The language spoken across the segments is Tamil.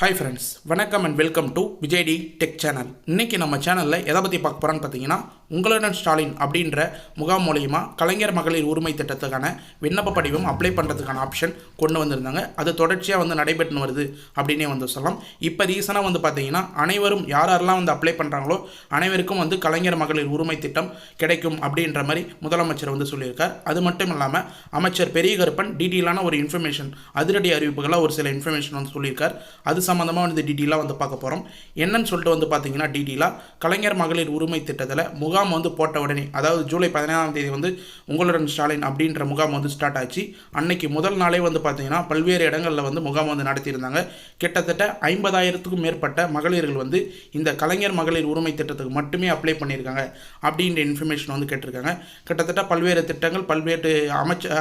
ஹாய் ஃப்ரெண்ட்ஸ், வணக்கம் and welcome to விஜய்டி tech channel. இன்றைக்கி நம்ம சேனலில் எதை பற்றி பார்க்க போகிறோன்னு பார்த்தீங்கன்னா, உங்களுடன் ஸ்டாலின் அப்படின்ற முகாம் மூலியமாக கலைஞர் மகளிர் உரிமை திட்டத்துக்கான விண்ணப்ப படிவம் அப்ளை பண்ணுறதுக்கான ஆப்ஷன் கொண்டு வந்திருந்தாங்க. அது தொடர்ச்சியாக நடைபெற்று வருது அப்படின்னே சொல்லலாம். இப்போ ரீசனாக பார்த்தீங்கன்னா, அனைவரும் யாரெல்லாம் அப்ளை பண்ணுறாங்களோ அனைவருக்கும் கலைஞர் மகளிர் உரிமை திட்டம் கிடைக்கும் அப்படின்ற மாதிரி முதலமைச்சர் சொல்லியிருக்கார். அது மட்டும் இல்லாமல் அமைச்சர் பெரிய கருப்பன் டீட்டெயிலான ஒரு இன்ஃபர்மேஷன், அதிரடி அறிவிப்புகளாக ஒரு சில இன்ஃபர்மேஷன் சொல்லியிருக்கார். அது சம்மந்தமாக டீட்டெயிலாக பார்க்க போகிறோம். என்னன்னு சொல்லிட்டு பார்த்தீங்கன்னா, டீட்டெயிலாக கலைஞர் மகளிர் உரிமை திட்டத்தில் முகாம் போட்ட உடனே, அதாவது ஜூலை 15ஆம் தேதி உங்களுடன் ஸ்டாலின் அப்படின்ற முகாம் ஸ்டார்ட் ஆச்சு. அன்னைக்கு முதல் நாளே பார்த்தீங்கன்னா பல்வேறு இடங்களில் முகாம் நடத்தியிருந்தாங்க. கிட்டத்தட்ட 50,000க்கும் மேற்பட்ட மகளிர்கள் இந்த கலைஞர் மகளிர் உரிமை திட்டத்துக்கு மட்டுமே அப்ளை பண்ணியிருக்காங்க அப்படின்ற இன்ஃபர்மேஷன் கேட்டிருக்காங்க. கிட்டத்தட்ட பல்வேறு திட்டங்கள், பல்வேறு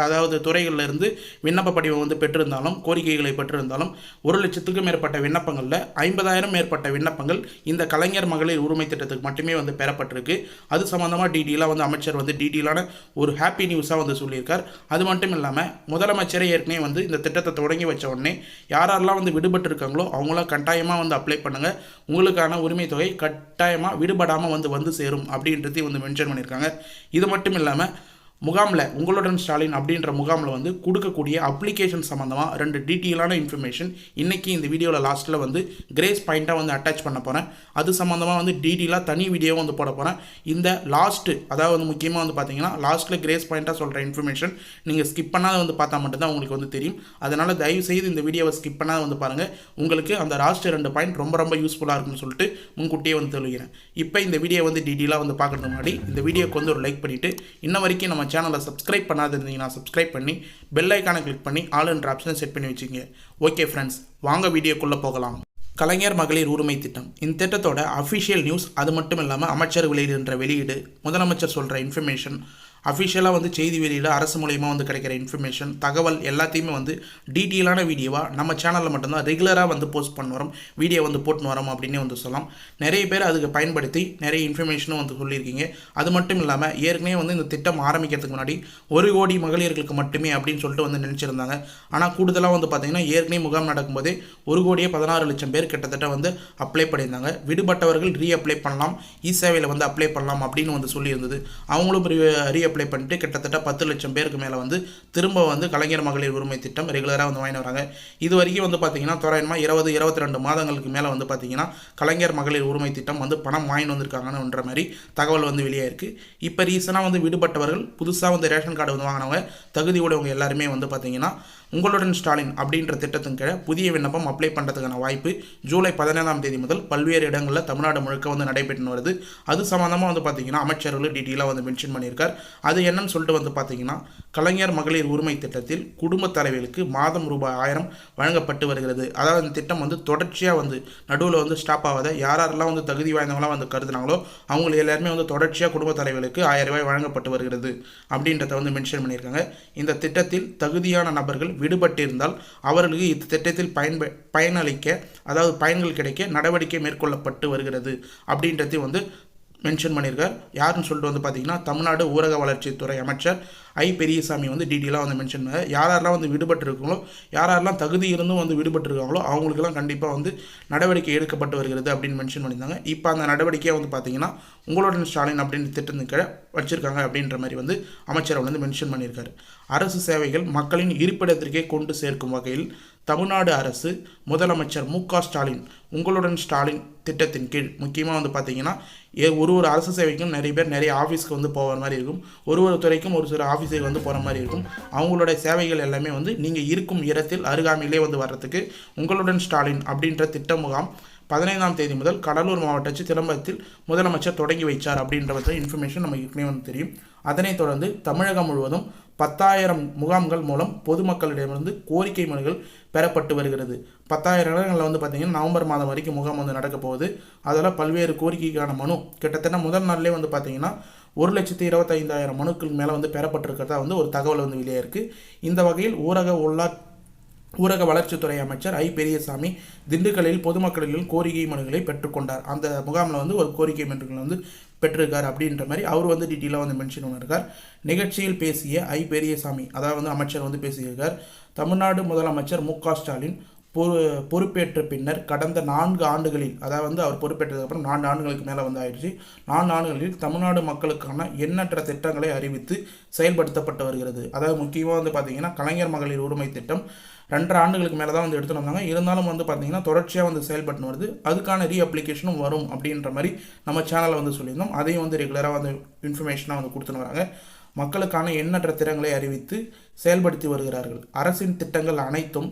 அதாவது துறைகளில் இருந்து விண்ணப்ப படிவம் பெற்றிருந்தாலும், கோரிக்கைகளை பெற்றிருந்தாலும் 1,00,000க்கும் மேற்பட்ட விண்ணப்பங்களில் 50,000 மேற்பட்ட விண்ணப்பங்கள் இந்த கலைஞர் மகளிர் உரிமை திட்டத்துக்கு மட்டுமே பெறப்பட்டிருக்கு. அது சம்பந்தமாக டீட்டெயிலாக அமைச்சர் டீட்டெயிலான ஒரு ஹாப்பி நியூஸாக சொல்லியிருக்கார். அது மட்டும் இல்லாமல் முதலமைச்சரே ஏற்கனவே இந்த திட்டத்தை தொடங்கி வச்ச உடனே யாரெல்லாம் விடுபட்டு இருக்காங்களோ அவங்களாம் கட்டாயமாக அப்ளை பண்ணுங்கள், உங்களுக்கான உரிமை தொகை கட்டாயமாக விடுபடாமல் வந்து சேரும் அப்படின்றதையும் மென்ஷன் பண்ணியிருக்காங்க. இது மட்டும் இல்லாமல் முகாமில் உங்களுடன் ஸ்டாலின் அப்படின்ற முகாமில் கொடுக்கக்கூடிய அப்ளிகேஷன் சம்மந்தமாக 2 டீட்டெயிலான இன்ஃபர்மேஷன் இன்றைக்கி இந்த வீடியோவில் லாஸ்ட்டில் கிரேஸ் பாயிண்ட்டாக அட்டாச் பண்ண போகிறேன். அது சம்மந்தமாக டீட்டெயிலாக தனி வீடியோவும் போட போகிறேன். இந்த லாஸ்ட்டு, அதாவது முக்கியமாக பார்த்தீங்கன்னா லாஸ்ட்டில் கிரேஸ் பாயிண்ட்டாக சொல்கிற இன்ஃபர்மேஷன் நீங்கள் ஸ்கிப் பண்ணாத பார்த்தா மட்டும்தான் உங்களுக்கு தெரியும். அதனால் தயவுசெய்து இந்த வீடியோவை ஸ்கிப் பண்ணாத பாருங்கள். உங்களுக்கு அந்த லாஸ்ட்டு 2 பாயிண்ட் ரொம்ப யூஸ்ஃபுல்லாக இருக்குன்னு சொல்லிட்டு முன்கூட்டியே சொல்லிக்கிறேன். இப்போ இந்த வீடியோ டீட்டெயிலாக பார்க்கறதுக்கு முன்னாடி இந்த வீடியோக்கு ஒரு லைக் பண்ணிவிட்டு, இன்ன வரைக்கும் நம்ம சேனலை சப்ஸ்கிரைப் பண்ணாத இருந்தீங்கன்னா சப்ஸ்கிரைப் பண்ணி பெல் ஐக்கானை கிளிக் பண்ணி ஆல் என்ற ஆப்ஷனை செட் பண்ணி வச்சுங்க. ஓகே ஃப்ரெண்ட்ஸ், வாங்க வீடியோக்குள்ளே போகலாம். கலைஞர் மகளிர் உரிமை திட்டம், இந்த திட்டத்தோட அஃபிஷியல் நியூஸ், அது மட்டும் இல்லாமல் அமைச்சர் வெளியிடுகின்ற வெளியீடு, முதலமைச்சர் சொல்கிற இன்ஃபர்மேஷன், அஃபிஷியலாக செய்தி வெளியீடு, அரசு மூலியமாக கிடைக்கிற இன்ஃபர்மேஷன், தகவல் எல்லாத்தையுமே டீட்டெயிலான வீடியோவாக நம்ம சேனலில் மட்டும்தான் ரெகுலராக போஸ்ட் பண்ண வரோம், வீடியோ போட்டுன்னு வரோம் அப்படின்னு சொல்லலாம். நிறைய பேர் அதுக்கு பயன்படுத்தி நிறைய இன்ஃபர்மேஷனும் சொல்லியிருக்கீங்க. அது மட்டும் இல்லாமல் ஏற்கனவே இந்த திட்டம் ஆரம்பிக்கிறதுக்கு முன்னாடி 1 கோடி மகளிர்களுக்கு மட்டுமே அப்படின்னு சொல்லிட்டு நினச்சிருந்தாங்க. ஆனால் கூடுதலாக பார்த்தீங்கன்னா ஏற்கனவே முகாம் நடக்கும்போதே 1,16,00,000 பேர் கிட்டத்தட்ட அப்ளை பண்ணியிருந்தாங்க. விடுபட்டவர்கள் அப்ளை பண்ணலாம், இ-சேவையில் அப்ளை பண்ணலாம் அப்படின்னு சொல்லியிருந்தது. அவங்களும் அப்ளை பண்ணிட்டு கிட்டத்தட்ட 10 லட்சம் பேருக்கு மேலே திரும்ப கலைஞர் மகளிர் உரிமை திட்டம் ரெகுலராக வாங்கி வராங்க. இது வரைக்கும் பார்த்தீங்கன்னா தோராயமாக 20-22 மாதங்களுக்கு மேலே பார்த்தீங்கன்னா கலைஞர் மகளிர் உரிமை திட்டம் பணம் வாங்கி வந்திருக்காங்கன்ற மாதிரி தகவல் வெளியாக இருக்குது. இப்போ ரீசனாக விடுபட்டவர்கள், புதுசாக ரேஷன் கார்டு வாங்கினவங்க, தகுதி உடையவங்க எல்லாருமே பார்த்தீங்கன்னா உங்களுடன் ஸ்டாலின் அப்படின்ற திட்டத்தின் கீழே புதிய விண்ணப்பம் அப்ளை பண்ணுறதுக்கான வாய்ப்பு ஜூலை 15ஆம் தேதி முதல் பல்வேறு இடங்களில் தமிழ்நாடு முழுக்க நடைபெற்று வருது. அது சம்மந்தமாக பார்த்தீங்கன்னா அமைச்சர்கள் டீட்டெயிலாக மென்ஷன் பண்ணியிருக்கார். அது என்னன்னு சொல்லிட்டு பார்த்தீங்கன்னா, கலைஞர் மகளிர் உரிமை திட்டத்தில் குடும்ப தலைவிகளுக்கு மாதம் ரூபாய் 1000 வழங்கப்பட்டு வருகிறது. அதாவது இந்த திட்டம் தொடர்ச்சியாக நடுவில் ஸ்டாப் ஆகாத, யாரெல்லாம் தகுதி வாய்ந்தவங்களாம் கருதுனாங்களோ அவங்க எல்லாருமே தொடர்ச்சியாக குடும்ப தலைவிகளுக்கு 1000 ரூபாய் வழங்கப்பட்டு வருகிறது அப்படின்றத மென்ஷன் பண்ணியிருக்காங்க. இந்த திட்டத்தில் தகுதியான நபர்கள் விடுபட்டிருந்தால் அவர்களுக்கு இந்த திட்டத்தில் பயனளிக்க, அதாவது பயன்கள் கிடைக்க நடவடிக்கை மேற்கொள்ளப்பட்டு வருகிறது அப்படின்றது மென்ஷன் பண்ணியிருக்கார். யாருன்னு சொல்லிட்டு பார்த்தீங்கன்னா தமிழ்நாடு ஊரக வளர்ச்சித்துறை அமைச்சர் ஐ பெரியசாமி டீட்டெயிலாக மென்ஷன் பண்ணார். யாரெல்லாம் விடுபட்டு இருக்காங்களோ, யாரெல்லாம் தகுதி இருந்தும் விடுபட்டு இருக்காங்களோ அவங்களுக்கெல்லாம் கண்டிப்பாக நடவடிக்கை எடுக்கப்பட்டு வருகிறது அப்படின்னு மென்ஷன் பண்ணியிருந்தாங்க. இப்போ அந்த நடவடிக்கையை பார்த்தீங்கன்னா உங்களுடன் ஸ்டாலின் அப்படின்ற திட்டத்தின் கீழே வச்சிருக்காங்க அப்படின்ற மாதிரி அமைச்சர் மென்ஷன் பண்ணியிருக்காரு. அரசு சேவைகள் மக்களின் இருப்பிடத்திற்கே கொண்டு சேர்க்கும் வகையில் தமிழ்நாடு அரசு முதலமைச்சர் மு.க. ஸ்டாலின் உங்களுடன் ஸ்டாலின் திட்டத்தின் கீழ் முக்கியமாக பார்த்தீங்கன்னா ஒரு அரசு சேவைக்கும் நிறைய பேர் நிறைய ஆஃபீஸ்க்கு போகிற மாதிரி இருக்கும், ஒரு துறைக்கும் ஒரு சில ஆஃபீஸுக்கு போகிற மாதிரி இருக்கும். அவங்களோட சேவைகள் எல்லாமே நீங்கள் இருக்கும் இடத்தில் அருகாமையிலே வர்றதுக்கு உங்களுடன் ஸ்டாலின் அப்படின்ற திட்ட முகாம் 15ஆம் தேதி முதல் கடலூர் மாவட்ட சிதம்பரத்தில் முதலமைச்சர் தொடங்கி வைச்சார் அப்படின்ற இன்ஃபர்மேஷன் நமக்கு ஏற்கனவே தெரியும். அதனைத் தொடர்ந்து தமிழகம் முழுவதும் 10,000 முகாம்கள் மூலம் பொதுமக்களிடமிருந்து கோரிக்கை மனுகள் பெறப்பட்டு வருகிறது. 10,000 இடங்களில் பார்த்தீங்கன்னா நவம்பர் மாதம் வரைக்கும் முகாம் நடக்க போகுது. அதில் பல்வேறு கோரிக்கைக்கான மனு கிட்டத்தட்ட முதல் நாள்லேயே பார்த்தீங்கன்னா 1,25,000 மனுக்கள் மேலே பெறப்பட்டிருக்கிறதா ஒரு தகவல் வெளியே இருக்குது. இந்த வகையில் ஊரக வளர்ச்சித்துறை அமைச்சர் ஐ பெரியசாமி திண்டுக்கல்லில் பொதுமக்களில் கோரிக்கை மனுக்களை பெற்றுக்கொண்டார். அந்த முகாமில் ஒரு கோரிக்கை மனுக்கள் பெற்றிருக்கார் அப்படின்ற மாதிரி அவர் டீட்டெயிலாக மென்ஷன் பண்ணியிருக்கார். நிகழ்ச்சியில் பேசிய ஐ பெரியசாமி, அதாவது அமைச்சர் பேசியிருக்கார். தமிழ்நாடு முதலமைச்சர் மு.க. ஸ்டாலின் பொறுப்பேற்ற பின்னர் கடந்த 4 ஆண்டுகளில், அதாவது அவர் பொறுப்பேற்றதுக்கப்புறம் 4 ஆண்டுகளுக்கு மேலே வந்து ஆயிடுச்சு. 4 ஆண்டுகளில் தமிழ்நாடு மக்களுக்கான எண்ணற்ற திட்டங்களை அறிவித்து செயல்படுத்தப்பட்டு வருகிறது. அதாவது முக்கியமாக வந்து பார்த்திங்கன்னா கலைஞர் மகளிர் உரிமை திட்டம் 2.5 ஆண்டுகளுக்கு மேலே தான் வந்து எடுத்துகிட்டு வந்தாங்க. இருந்தாலும் வந்து பார்த்திங்கன்னா தொடர்ச்சியாக வந்து செயல்பட்டு வருது. அதுக்கான அப்ளிகேஷனும் வரும் அப்படின்ற மாதிரி நம்ம சேனலில் வந்து சொல்லியிருந்தோம். அதையும் வந்து ரெகுலராக வந்து இன்ஃபர்மேஷனாக வந்து கொடுத்துன்னு வராங்க. மக்களுக்கான எண்ணற்ற திட்டங்களை அறிவித்து செயல்படுத்தி வருகிறார்கள். அரசின் திட்டங்கள் அனைத்தும்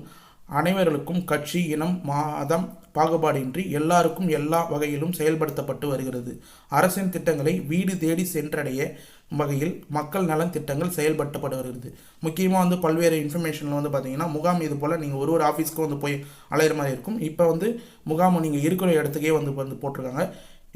அனைவர்களுக்கும் கட்சி, இனம், மதம் பாகுபாடின்றி எல்லாருக்கும் எல்லா வகையிலும் செயல்படுத்தப்பட்டு வருகிறது. அரசின் திட்டங்களை வீடு தேடி சென்றடைய வகையில் மக்கள் நலன் திட்டங்கள் செயல்படுத்தப்பட்டு வருகிறது. முக்கியமாக வந்து பல்வேறு இன்ஃபர்மேஷனில் வந்து பார்த்தீங்கன்னா முகாம் இது போல் நீங்கள் ஒரு ஆஃபீஸ்க்கும் வந்து போய் அலையிற மாதிரி இருக்கும். இப்போ வந்து முகாம் நீங்கள் இருக்கிற இடத்துக்கே வந்து போட்டிருக்காங்க.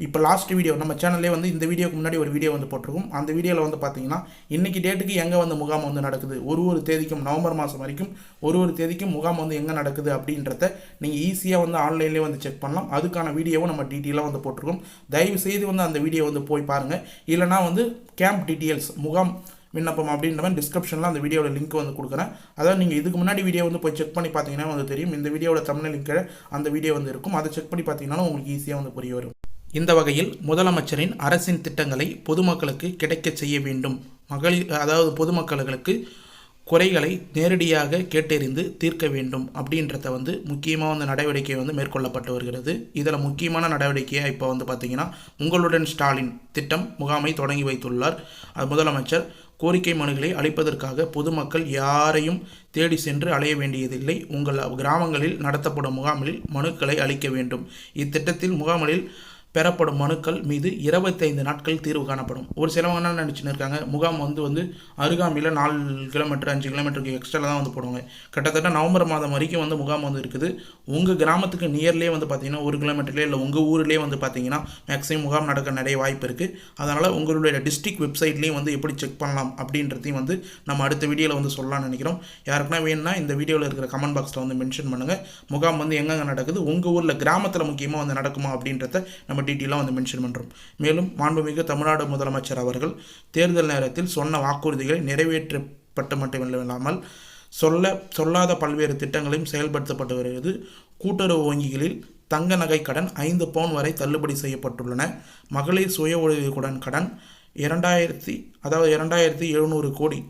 இப்போ லாஸ்ட் வீடியோ நம்ம சேனல்லே வந்து இந்த வீடியோக்கு முன்னாடி ஒரு வீடியோ வந்து போட்டிருக்கும். அந்த வீடியோவில் வந்து பார்த்தீங்கன்னா இன்றைக்கி டேட்டுக்கு எங்கே வந்து முகாம் வந்து நடக்குது, ஒரு தேதிக்கும் நவம்பர் மாதம் வரைக்கும் ஒரு தேதிக்கும் முகாம் வந்து எங்கே நடக்குது அப்படின்றத நீங்கள் ஈஸியாக வந்து ஆன்லைன்லேயே வந்து செக் பண்ணலாம். அதுக்கான வீடியோவும் நம்ம டீட்டெயிலாக வந்து போட்டிருக்கோம். தயவு செய்து வந்து அந்த வீடியோ வந்து போய் பாருங்கள். இல்லைனா வந்து கேம்ப் டீட்டெயில்ஸ் முகாம் விண்ணப்பம் அப்படின்ற மாதிரி டிஸ்கிரிப்ஷனில் அந்த வீடியோட லிங்க் வந்து கொடுக்குறேன். அதாவது நீங்கள் இதுக்கு முன்னாடி வீடியோ வந்து போய் செக் பண்ணி பார்த்தீங்கன்னா வந்து தெரியும். இந்த வீடியோட தமிழ் லிங்க் அந்த வீடியோ வந்து இருக்கும். அதை செக் பண்ணி பார்த்தீங்கன்னா உங்களுக்கு ஈஸியாக வந்து புரிய வரும். இந்த வகையில் முதலமைச்சரின் அரசின் திட்டங்களை பொதுமக்களுக்கு கிடைக்க செய்ய வேண்டும். அதாவது பொதுமக்களுக்கு குறைகளை நேரடியாக கேட்டறிந்து தீர்க்க வேண்டும் அப்படின்றத வந்து முக்கியமாக வந்து நடவடிக்கை வந்து மேற்கொள்ளப்பட்டு வருகிறது. இதில் முக்கியமான நடவடிக்கையாக இப்போ வந்து பார்த்திங்கன்னா உங்களுடன் ஸ்டாலின் திட்டம் முகாமை தொடங்கி வைத்துள்ளார். முதலமைச்சர் கோரிக்கை மனுக்களை அளிப்பதற்காக பொதுமக்கள் யாரையும் தேடி சென்று அலைய வேண்டியதில்லை. உங்கள் கிராமங்களில் நடத்தப்படும் முகாமில் மனுக்களை அளிக்க வேண்டும். இத்திட்டத்தில் முகாமில் பெறப்படும் மனுக்கள் மீது 25 நாட்கள் தீர்வு காணப்படும். ஒரு சிலவங்க என்ன நினச்சின்னு இருக்காங்க, முகாம் வந்து அருகாமையில் 4 கிலோமீட்டர் 5 கிலோமீட்டருக்கு எக்ஸ்ட்ரா தான் வந்து போடுவாங்க. கிட்டத்தட்ட நவம்பர் மாதம் வரைக்கும் வந்து முகாம் வந்து இருக்குது. உங்கள் கிராமத்துக்கு நியர்லேயே வந்து பார்த்திங்கன்னா 1 கிலோமீட்டர்லேயே இல்லை உங்கள் ஊர்லேயே வந்து பார்த்திங்கன்னா மேக்ஸிமம் முகாம் நடக்க நிறைய வாய்ப்பு இருக்குது. அதனால் உங்களுடைய டிஸ்ட்ரிக்ட் வெப்சைட்லேயும் வந்து எப்படி செக் பண்ணலாம் அப்படின்றதையும் வந்து நம்ம அடுத்த வீடியோவில் வந்து சொல்லலாம்னு நினைக்கிறோம். யாருக்குன்னா வேணும்னா இந்த வீடியோவில் இருக்கிற கமெண்ட் பாக்ஸில் வந்து மென்ஷன் பண்ணுங்கள். முகாம் வந்து எங்கெங்கே நடக்குது, உங்கள் ஊரில் கிராமத்தில் முக்கியமாக வந்து நடக்குமா அப்படின்றத நம்ம டீட்டெயிலாக வந்து மென்ஷன் பண்ணுறோம். மேலும் மாண்புமிகு தமிழ்நாடு முதலமைச்சர் அவர்கள் தேர்தல் நேரத்தில் சொன்ன வாக்குறுதிகளை நிறைவேற்றப்பட்டு மட்டுமில்லாமல் சொல்லாத பல்வேறு திட்டங்களையும் செயல்படுத்தப்பட்டு வருகிறது. கூட்டுறவு வங்கிகளில் தங்க நகை கடன் 5 பவுன் வரை தள்ளுபடி செய்யப்பட்டுள்ளன. மகளிர் சுய உதவிக்குடன் கடன் 2700 கோடி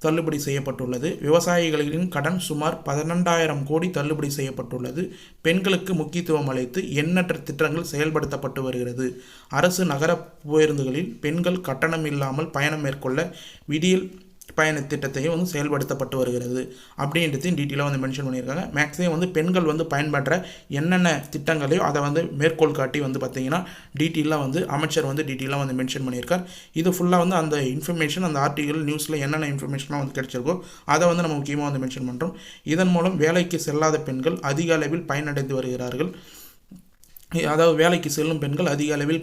தள்ளுபடி செய்யப்பட்டுள்ளது. விவசாயிகளின் கடன் சுமார் 12,000 கோடி தள்ளுபடி செய்யப்பட்டுள்ளது. பெண்களுக்கு முக்கியத்துவம் அளித்து எண்ணற்ற திட்டங்கள் செயல்படுத்தப்பட்டு வருகிறது. அரசு நகர பேருந்துகளில் பெண்கள் கட்டணம் இல்லாமல் பயணம் மேற்கொள்ள விடியல் பயண திட்டத்தையும் வந்து செயல்படுத்தப்பட்டு வருகிறது அப்படின்றதையும் டீட்டெயிலாக வந்து மென்ஷன் பண்ணியிருக்காங்க. மேக்ஸிமம் வந்து பெண்கள் வந்து பயன்படுற என்னென்ன திட்டங்களையோ அதை வந்து மேற்கோள் காட்டி வந்து பார்த்திங்கன்னா டீட்டெயிலாக வந்து அமைச்சர் வந்து டீட்டெயிலாக வந்து மென்ஷன் பண்ணியிருக்கார். இது ஃபுல்லாக வந்து அந்த இன்ஃபர்மேஷன் அந்த ஆர்டிகல் நியூஸில் என்னென்ன இன்ஃபர்மேஷனாக வந்து கிடைச்சிருக்கோ அதை வந்து நம்ம முக்கியமாக வந்து மென்ஷன் பண்ணுறோம். இதன் மூலம் வேலைக்கு செல்லாத பெண்கள் அதிக அளவில் பயனடைந்து வருகிறார்கள். அதாவது வேலைக்கு செல்லும் பெண்கள் அதிக அளவில்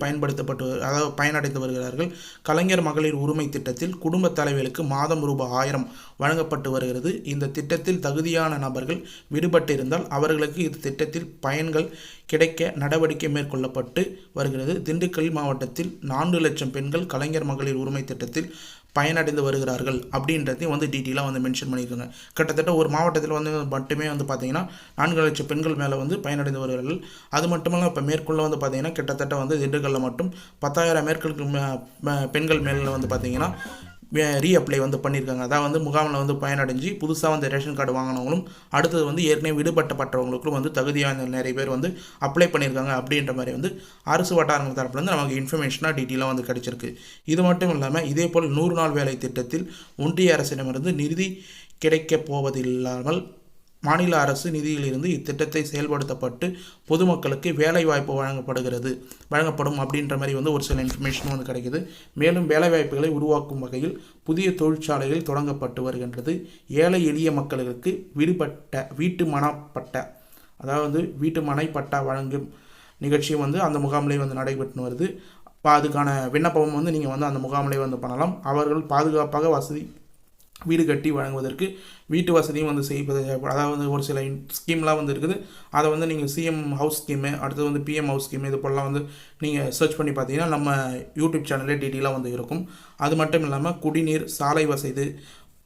பயனடைந்து வருகிறார்கள். கலைஞர் மகளிர் உரிமை திட்டத்தில் குடும்ப தலைவர்களுக்கு மாதம் ரூபாய் 1000 வழங்கப்பட்டு வருகிறது. இந்த திட்டத்தில் தகுதியான நபர்கள் விடுபட்டிருந்தால் அவர்களுக்கு இந்த திட்டத்தில் பயன்கள் கிடைக்க நடவடிக்கை மேற்கொள்ளப்பட்டு வருகிறது. திண்டுக்கல் மாவட்டத்தில் 4 லட்சம் பெண்கள் கலைஞர் மகளிர் உரிமை திட்டத்தில் பயனடைந்து வருகிறார்கள் அப்படின்றதையும் வந்து டீட்டெயிலாக வந்து மென்ஷன் பண்ணியிருக்காங்க. கிட்டத்தட்ட ஒரு மாவட்டத்தில் வந்து மட்டுமே வந்து பார்த்திங்கன்னா 4 லட்சம் பெண்கள் மேலே வந்து பயனடைந்து வருகிறார்கள். அது மட்டுமல்ல இப்போ மேற்கொள்ள வந்து பார்த்திங்கன்னா கிட்டத்தட்ட வந்து திண்டுக்கல்லில் மட்டும் 10,000 பெண்கள் மேலே வந்து பார்த்திங்கன்னா ரீஅப்ளை வந்து பண்ணியிருக்காங்க. அதாவது வந்து முகாமில் வந்து பயனடைஞ்சு புதுசாக வந்து ரேஷன் கார்டு வாங்கினவங்களும் அடுத்தது வந்து ஏற்கனவே விடுபட்டப்பட்டவங்களுக்கும் வந்து தகுதியான நிறைய பேர் வந்து அப்ளை பண்ணியிருக்காங்க அப்படின்ற மாதிரி வந்து அரசு வட்டாரங்கள் தரப்புலேருந்து நமக்கு இன்ஃபர்மேஷனாக டீட்டெயிலாக வந்து கிடச்சிருக்கு. இது மட்டும் இல்லாமல் இதே போல் 100 நாள் வேலை திட்டத்தில் ஒன்றிய அரசிடமிருந்து நிதி கிடைக்கப் போவதில்லாமல் மாநில அரசு நிதியிலிருந்து இத்திட்டத்தை செயல்படுத்தப்பட்டு பொதுமக்களுக்கு வேலைவாய்ப்பு வழங்கப்படும் அப்படின்ற மாதிரி வந்து ஒரு சில இன்ஃபர்மேஷன் வந்து கிடைக்குது. மேலும் வேலைவாய்ப்புகளை உருவாக்கும் வகையில் புதிய தொழிற்சாலைகள் தொடங்கப்பட்டு வருகின்றது. ஏழை எளிய மக்களுக்கு வீட்டு மனை பட்டா வழங்கும் நிகழ்ச்சியும் வந்து அந்த முகாமிலே வந்து நடைபெற்று வருது. அதுக்கான விண்ணப்பம் வந்து நீங்கள் வந்து அந்த முகாமிலே வந்து பண்ணலாம். அவர்கள் பாதுகாப்பாக வீடு கட்டி வழங்குவதற்கு வீட்டு வசதியும் வந்து செய்வது. அதாவது ஒரு சில ஸ்கீம்லாம் வந்து இருக்குது. அதை வந்து நீங்கள் சிஎம் ஹவுஸ் ஸ்கீமு, அடுத்தது வந்து பிஎம் ஹவுஸ் ஸ்கீமு, இது போலலாம் வந்து நீங்கள் சர்ச் பண்ணி பார்த்தீங்கன்னா நம்ம யூடியூப் சேனல்லே டீட்டெயிலாக வந்து இருக்கும். அது மட்டும் இல்லாமல் குடிநீர், சாலை வசதி,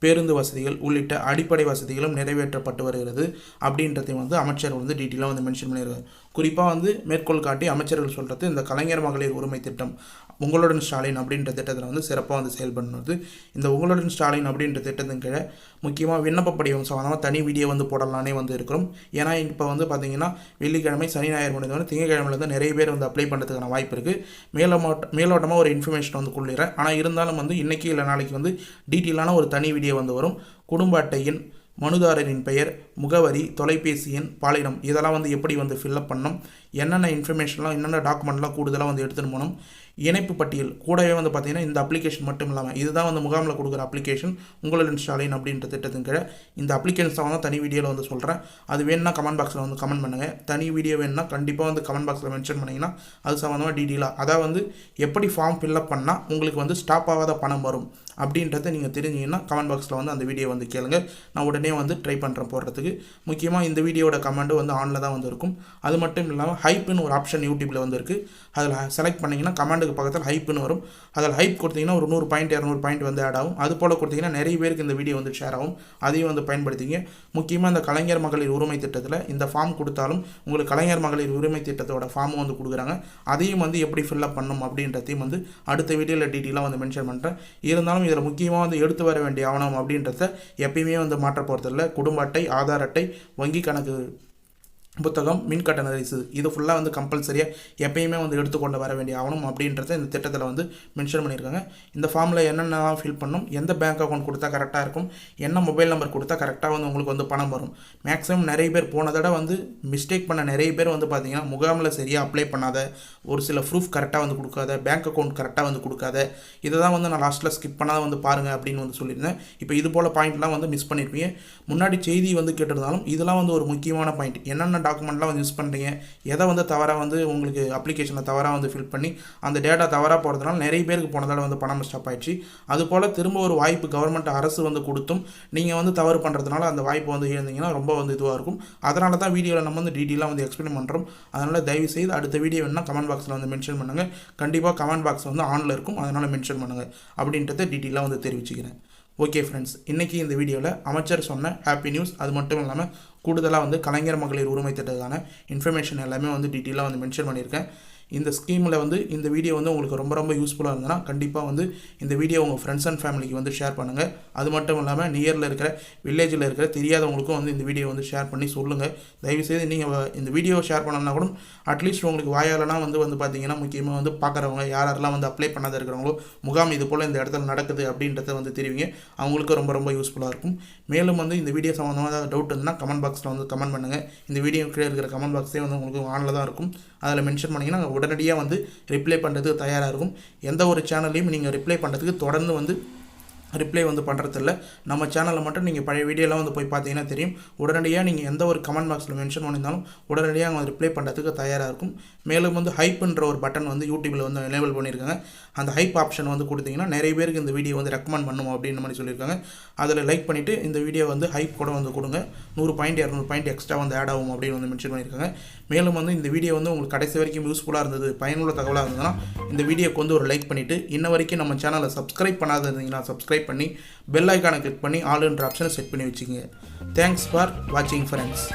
பேருந்து வசதிகள் உள்ளிட்ட அடிப்படை வசதிகளும் நிறைவேற்றப்பட்டு வருகிறது அப்படின்றதையும் வந்து அமைச்சர் வந்து டீட்டெயிலாக வந்து மென்ஷன் பண்ணியிருக்காரு. குறிப்பாக வந்து மேற்கோள் காட்டி அமைச்சர்கள் சொல்கிறது இந்த கலைஞர் மகளிர் உரிமை திட்டம் உங்களுடன் ஸ்டாலின் அப்படின்ற திட்டத்தில் வந்து சிறப்பாக வந்து செயல்படுறது. இந்த உங்களுடன் ஸ்டாலின் அப்படின்ற திட்டத்தின் கீழே முக்கியமாக விண்ணப்ப படிவம் சம்மந்தமாக தனி வீடியோ வந்து போடலானே வந்து இருக்கிறோம். ஏன்னா இப்போ வந்து பார்த்திங்கன்னா வெள்ளிக்கிழமை சனி ஞாயிறு முடிந்தவரை திங்கக்கிழமையிலேருந்து நிறைய பேர் வந்து அப்ளை பண்ணுறதுக்கான வாய்ப்பு இருக்குது. மேலோட்டமாக ஒரு இன்ஃபர்மேஷன் வந்து கொள்ளிடுறேன். ஆனால் இருந்தாலும் வந்து இன்றைக்கி இல்லை நாளைக்கு வந்து டீட்டெயிலான ஒரு தனி வீடியோ வந்து வரும். குடும்ப அட்டையின் மனுதாரரின் பெயர், முகவரி, தொலைபேசி எண், பாலினம் இதெல்லாம் வந்து எப்படி வந்து ஃபில்அப் பண்ணணும், என்னென்ன இன்ஃபர்மேஷன்லாம் என்னென்ன டாக்குமெண்ட்லாம் கூடுதலாக வந்து எடுத்துகிட்டு போகணும், இணைப்பு பட்டியல் கூடவே வந்து பார்த்திங்கன்னா இந்த அப்ளிகேஷன் மட்டும் இல்லாமல் இதுதான் வந்து முகாமில் கொடுக்குற அப்ளிகேஷன் உங்களுடன் ஸ்டாலின் அப்படின்ற திட்டத்தின் கீழே இந்த அப்ளிகேஷன்ஸ் தான் தனி வீடியோவில் வந்து சொல்கிறேன். அது வேணுன்னா கமெண்ட் பாக்ஸில் வந்து கமெண்ட் பண்ணுங்கள். தனி வீடியோ வேணுன்னா கண்டிப்பாக வந்து கமெண்ட் பாக்ஸில் மென்ஷன் பண்ணிங்கன்னா அது சம்மந்தமாக டீட்டெயிலாக அதாவது வந்து எப்படி ஃபார்ம் ஃபில்அப் பண்ணால் உங்களுக்கு வந்து ஸ்டாப் ஆகாத பணம் வரும் அப்படின்றத நீங்கள் தெரிஞ்சிங்கன்னா கமெண்ட் பாக்ஸில் வந்து அந்த வீடியோ வந்து கேளுங்க. நான் உடனே வந்து ட்ரை பண்ணுறேன் போடுறதுக்கு. முக்கியமாக இந்த வீடியோட கமெண்ட் வந்து ஆனில் தான் வந்து இருக்கும். அது மட்டும் இல்லாமல் ஹைப்புன்னு ஒரு ஆப்ஷன் யூடியூப்பில் வந்து இருக்குது. அதில் செலக்ட் பண்ணிங்கன்னா கமெண்டுக்கு பக்கத்தில் ஹைப்புன்னு வரும். அதில் ஹைப் கொடுத்தீங்கன்னா ஒரு 100 பாயிண்ட் 200 பாயிண்ட் வந்து ஆட் ஆகும். அது போல் கொடுத்தீங்கன்னா நிறைய பேருக்கு இந்த வீடியோ வந்து ஷேர் ஆகும். அதையும் வந்து பயன்படுத்திங்க. முக்கியமாக இந்த கலைஞர் மகளிர் உரிமை திட்டத்தில் இந்த ஃபார்ம் கொடுத்தாலும் உங்களுக்கு கலைஞர் மகளிர் உரிமை திட்டத்தோட ஃபார்மும் வந்து கொடுக்குறாங்க. அதையும் வந்து எப்படி ஃபில்அப் பண்ணணும் அப்படின்றதையும் வந்து அடுத்த வீடியோவில் டீட்டெயிலாக வந்து மென்ஷன் பண்ணுறேன். இருந்தாலும் இதில் முக்கியமாக வந்து எடுத்து வர வேண்டிய ஆவணம் அப்படின்றத எப்பயுமே வந்து மாற்ற போகிறதில்ல. குடும்ப அட்டை, ஆதார் அட்டை, வங்கி கணக்கு புத்தகம், மின் கட்டண ரசீது இது ஃபுல்லாக வந்து கம்பல்சரியாக எப்பயுமே வந்து எடுத்துக்கொண்டு வர வேண்டிய ஆகணும் அப்படின்றத இந்த திட்டத்தில் வந்து மென்ஷன் பண்ணியிருக்காங்க. இந்த ஃபார்மில் என்னென்னலாம் ஃபில் பண்ணணும், எந்த பேங்க் அக்கௌண்ட் கொடுத்தா கரெக்டாக இருக்கும், என்ன மொபைல் நம்பர் கொடுத்தா கரெக்டாக வந்து உங்களுக்கு வந்து பணம் வரும். மேக்ஸிமம் நிறைய பேர் போன தடவை வந்து மிஸ்டேக் பண்ண நிறைய பேர் வந்து பார்த்திங்கன்னா முகாமில் சரியாக அப்ளை பண்ணாத, ஒரு சில ப்ரூஃப் கரெக்டாக வந்து கொடுக்காத, பேங்க் அக்கௌண்ட் கரெக்டாக வந்து கொடுக்காத, இதை தான் வந்து நான் லாஸ்ட்டில் ஸ்கிப் பண்ணாத வந்து பாருங்கள் அப்படின்னு வந்து சொல்லியிருந்தேன். இப்போ இது போல் பாயிண்ட்லாம் வந்து மிஸ் பண்ணியிருப்பீங்க. முன்னாடி செய்தி வந்து கேட்டிருந்தாலும் இதெல்லாம் வந்து ஒரு முக்கியமான பாயிண்ட். என்னென்ன டாக்குமெண்ட்லாம் வந்து யூஸ் பண்ணுறீங்க, எதை வந்து தவறாக வந்து உங்களுக்கு அப்ளிகேஷனில் தவறாக வந்து ஃபில் பண்ணி அந்த டேட்டா தவறாக போகிறதுனால நிறைய பேருக்கு போனதால் வந்து பணம் ஸ்டாப் ஆயிடுச்சு. அதுபோல் திரும்ப ஒரு வாய்ப்பு கவர்மெண்ட் அரசு வந்து கொடுத்தும் நீங்கள் வந்து தவறு பண்ணுறதுனால அந்த வாய்ப்பு வந்து இழந்தீங்கன்னா ரொம்ப வந்து இதுவாக இருக்கும். அதனால தான் வீடியோவில் நம்ம வந்து டீட்டெயிலாக வந்து எக்ஸ்பிளைன் பண்ணுறோம். அதனால் தயவுசெய்து அடுத்த வீடியோ வேணுன்னா கமெண்ட் பாக்ஸில் வந்து மென்ஷன் பண்ணுங்கள். கண்டிப்பாக கமெண்ட் பாக்ஸ் வந்து ஆனில் இருக்கும், அதனால் மென்ஷன் பண்ணுங்கள் அப்படின்றத டீட்டெயிலாக வந்து தெரிவிச்சுக்கிறேன். ஓகே ஃப்ரெண்ட்ஸ், இன்றைக்கி இந்த வீடியோவில் அமைச்சர் சொன்ன ஹாப்பி நியூஸ், அது மட்டும் இல்லாமல் கூடுதலாக வந்து கலைஞர் மகளிர் உரிமை திட்டத்துக்கான இன்ஃபர்மேஷன் எல்லாமே வந்து டீட்டெயிலாக வந்து மென்ஷன் பண்ணியிருக்கேன். இந்த ஸ்கீமில் வந்து இந்த வீடியோ வந்து உங்களுக்கு ரொம்ப ரொம்ப யூஸ்ஃபுல்லாக இருந்ததுன்னா கண்டிப்பாக வந்து இந்த வீடியோ உங்கள் ஃப்ரெண்ட்ஸ் அண்ட் ஃபேமிலிக்கு வந்து ஷேர் பண்ணுங்கள். அது மட்டும் இல்லாமல் நியரில் இருக்கிற வில்லேஜில் இருக்கிற தெரியாதவங்களுக்கும் வந்து இந்த வீடியோ வந்து ஷேர் பண்ணி சொல்லுங்கள். தயவுசெய்து நீங்கள் இந்த வீடியோ ஷேர் பண்ணணும்னா கூட அட்லீஸ்ட் உங்களுக்கு வாயாலலாம் வந்து பார்த்தீங்கன்னா முக்கியமாக வந்து பார்க்குறவங்க யாரெல்லாம் வந்து அப்ளை பண்ணாத இருக்கிறவங்களோ முகாம் இது போல் இந்த இடத்துல நடக்குது அப்படின்றத வந்து தெரிவிங்க. அவங்களுக்கு ரொம்ப ரொம்ப யூஸ்ஃபுல்லாக இருக்கும். மேலும் வந்து இந்த வீடியோ சம்மந்தமாக ஏதாவது டவுட் இருந்தால் கமெண்ட் பாக்ஸில் வந்து கமெண்ட் பண்ணுங்கள். இந்த வீடியோ கீழே இருக்கிற கமெண்ட் பாக்ஸே வந்து உங்களுக்கு ஆனில் தான் இருக்கும். அதில் மென்ஷன் பண்ணிங்கன்னா உடனடியாக வந்து ரிப்ளை பண்ணுறதுக்கு தயாராக இருக்கும். எந்த ஒரு சேனல்லையும் நீங்கள் ரிப்ளை பண்ணுறதுக்கு தொடர்ந்து வந்து ரிப்ளை வந்து பண்ணுறதில்ல. நம்ம சேனலில் மட்டும் நீங்கள் பழைய வீடியோலாம் வந்து போய் பார்த்தீங்கன்னா தெரியும். உடனடியாக நீங்கள் எந்த ஒரு கமெண்ட் பாக்ஸில் மென்ஷன் பண்ணியிருந்தாலும் உடனடியாக அவங்க ரிப்ளை பண்ணுறதுக்கு தயாராக இருக்கும். மேலும் வந்து ஹைப்புன்ற ஒரு பட்டன் வந்து யூடியூப்பில் வந்து எனேபிள் பண்ணியிருக்காங்க. அந்த ஹைப் ஆப்ஷன் வந்து கொடுத்தீங்கன்னா நிறைய பேருக்கு இந்த வீடியோ வந்து ரெக்கமெண்ட் பண்ணுவோம் அப்படின்னு மாதிரி சொல்லியிருக்காங்க. அதில் லைக் பண்ணிவிட்டு இந்த வீடியோ வந்து ஹைப் கூட வந்து கொடுங்க. 100 பாயிண்ட் 200 பாயிண்ட் எக்ஸ்ட்ரா வந்து ஆட் ஆகும் அப்படின்னு வந்து மென்ஷன் பண்ணியிருக்காங்க. மேலும் வந்து இந்த வீடியோ வந்து உங்களுக்கு கடைசி வரைக்கும் யூஸ்ஃபுல்லாக இருந்தது, பயனுள்ள தகவலாக இருந்ததுன்னா இந்த வீடியோக்கு வந்து ஒரு லைக் பண்ணிவிட்டு இன்ன வரைக்கும் நம்ம சேனலை சப்ஸ்கிரைப் பண்ணாத இருந்தீங்கன்னா சப்ஸ்கிரைப் பண்ணி பெல் ஐக்கானை கிளிக் பண்ணி ஆல்ன்ற ஆப்ஷனை செட் பண்ணி வச்சுக்கோங்க. தேங்க்ஸ் ஃபார் வாட்சிங் ஃப்ரெண்ட்ஸ்.